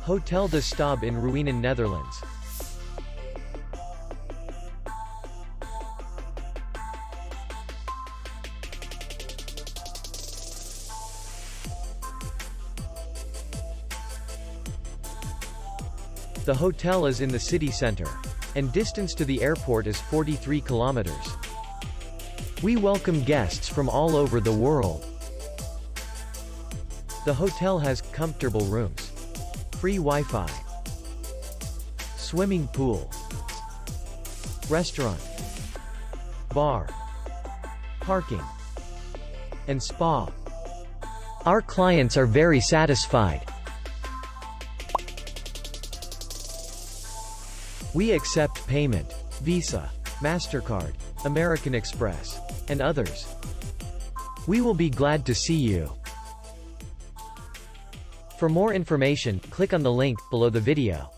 Hotel de Stobbe in Ruinen, Netherlands. The hotel is in the city center, and distance to the airport is 43 kilometers. We welcome guests from all over the world. The hotel has comfortable rooms, free Wi-Fi, swimming pool, restaurant, bar, parking, and spa. Our clients are very satisfied. We accept payment, Visa, MasterCard, American Express, and others. We will be glad to see you. For more information, click on the link below the video.